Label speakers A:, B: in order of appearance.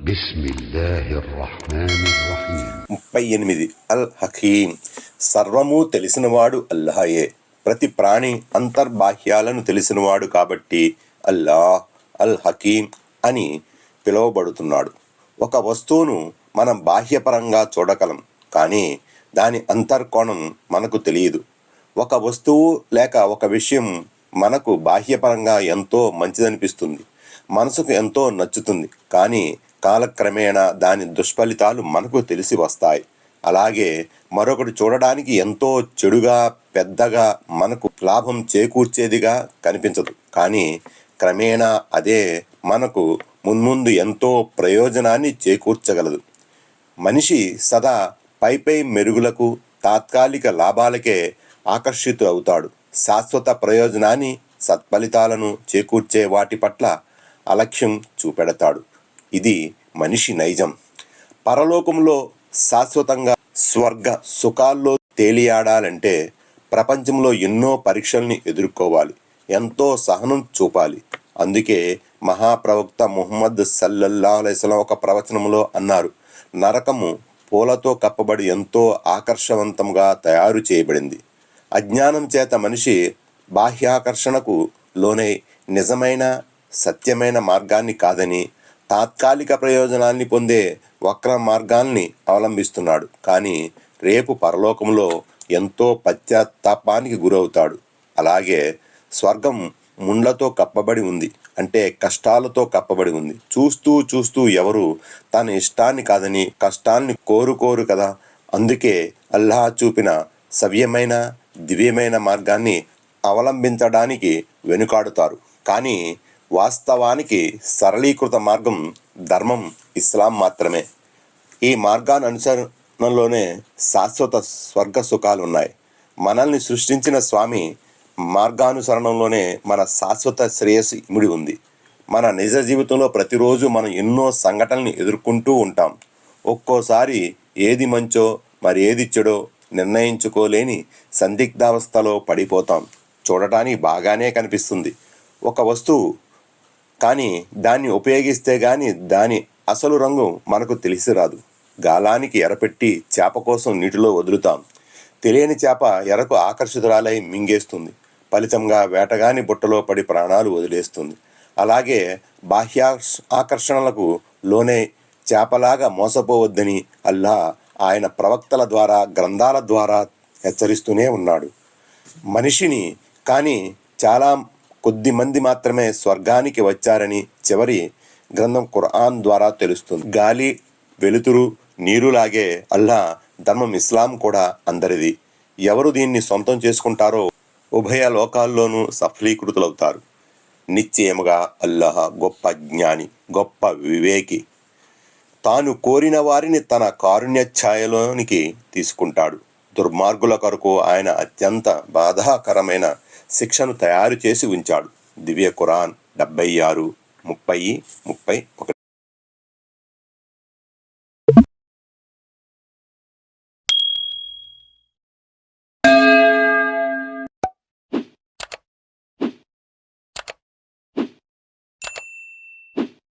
A: బిస్మిల్లాహిర్రహ్మానిర్రహీం. 38 అల్ హకీం. సర్వము తెలిసినవాడు అల్లాహయే. ప్రతి ప్రాణి అంతర్బాహ్యాలను తెలిసినవాడు కాబట్టి అల్లాహ్ అల్ హకీం అని పిలువబడుతున్నాడు. ఒక వస్తువును మనం బాహ్యపరంగా చూడగలం, కానీ దాని అంతర్కోణం మనకు తెలియదు. ఒక వస్తువు లేక ఒక విషయం మనకు బాహ్యపరంగా ఎంతో మంచిదనిపిస్తుంది, మనసుకు ఎంతో నచ్చుతుంది, కానీ కాలక్రమేణా దాని దుష్ఫలితాలు మనకు తెలిసి వస్తాయి. అలాగే మరొకటి చూడడానికి ఎంతో చెడుగా, పెద్దగా, మనకు లాభం చేకూర్చేదిగా కనిపించదు, కానీ క్రమేణా అదే మనకు మున్ముందు ఎంతో ప్రయోజనాన్ని చేకూర్చగలదు. మనిషి సదా పైపై మెరుగులకు, తాత్కాలిక లాభాలకే ఆకర్షితు అవుతాడు. శాశ్వత ప్రయోజనాన్ని, సత్ఫలితాలను చేకూర్చే వాటి పట్ల అలక్ష్యం చూపెడతాడు. ఇది మనిషి నైజం. పరలోకంలో శాశ్వతంగా స్వర్గ సుఖాల్లో తేలియాడాలంటే ప్రపంచంలో ఎన్నో పరీక్షల్ని ఎదుర్కోవాలి, ఎంతో సహనం చూపాలి. అందుకే మహాప్రవక్త ముహమ్మద్ సల్లల్లాహు అలైహి వసల్లం ఒక ప్రవచనంలో అన్నారు, నరకము పూలతో కప్పబడి ఎంతో ఆకర్షవంతంగా తయారు చేయబడింది. అజ్ఞానం చేత మనిషి బాహ్యాకర్షణకు లోనై నిజమైన సత్యమైన మార్గాన్ని కాదని, తాత్కాలిక ప్రయోజనాన్ని పొందే వక్ర మార్గాల్ని అవలంబిస్తున్నాడు. కానీ రేపు పరలోకంలో ఎంతో పశ్చాత్తాపానికి గురవుతాడు. అలాగే స్వర్గం ముండ్లతో కప్పబడి ఉంది, అంటే కష్టాలతో కప్పబడి ఉంది. చూస్తూ చూస్తూ ఎవరు తన ఇష్టాన్ని కాదని కష్టాల్ని కోరుకోరు కదా. అందుకే అల్లాహ్ చూపిన సవ్యమైన దివ్యమైన మార్గాన్ని అవలంబించడానికి వెనుకాడుతారు. కానీ వాస్తవానికి సరళీకృత మార్గం ధర్మం ఇస్లాం మాత్రమే. ఈ మార్గాన్ని అనుసరణలోనే శాశ్వత స్వర్గ సుఖాలు ఉన్నాయి. మనల్ని సృష్టించిన స్వామి మార్గానుసరణలోనే మన శాశ్వత శ్రేయస్సు ఇమిడి ఉంది. మన నిజ జీవితంలో ప్రతిరోజు మనం ఎన్నో సంఘటనల్ని ఎదుర్కొంటూ ఉంటాం. ఒక్కోసారి ఏది మంచో మరి ఏది చెడో నిర్ణయించుకోలేని సందిగ్ధావస్థలో పడిపోతాం. చూడటానికి బాగానే కనిపిస్తుంది ఒక వస్తువు, కానీ దాన్ని ఉపయోగిస్తే గాని దాని అసలు రంగు మనకు తెలిసి రాదు. గాలానికి ఎరపెట్టి చేప కోసం నీటిలో వదులుతాం. తెలియని చేప ఎరకు ఆకర్షితురాలై మింగేస్తుంది. ఫలితంగా వేటగాని బుట్టలో పడి ప్రాణాలు వదిలేస్తుంది. అలాగే బాహ్య ఆకర్షణలకు లోనే చేపలాగా మోసపోవద్దని అల్లాహ్ ఆయన ప్రవక్తల ద్వారా, గ్రంథాల ద్వారా హెచ్చరిస్తూనే ఉన్నాడు. మనిషిని కానీ చాలా కొద్ది మంది మాత్రమే స్వర్గానికి వచ్చారని చివరి గ్రంథం ఖురాన్ ద్వారా తెలుస్తుంది. గాలి, వెలుతురు, నీరులాగే అల్లాహ్ ధర్మం ఇస్లాం కూడా అందరిది. ఎవరు దీన్ని సొంతం చేసుకుంటారో ఉభయ లోకాల్లోనూ సఫలీకృతులవుతారు. నిశ్చయముగా అల్లాహ్ గొప్ప జ్ఞాని, గొప్ప వివేకి. తాను కోరిన వారిని తన కారుణ్య ఛాయలోనికి తీసుకుంటాడు. దుర్మార్గుల కొరకు ఆయన అత్యంత బాధాకరమైన శిక్షను తయారు చేసి ఉంచాడు. దివ్య ఖురాన్ 76:30-31.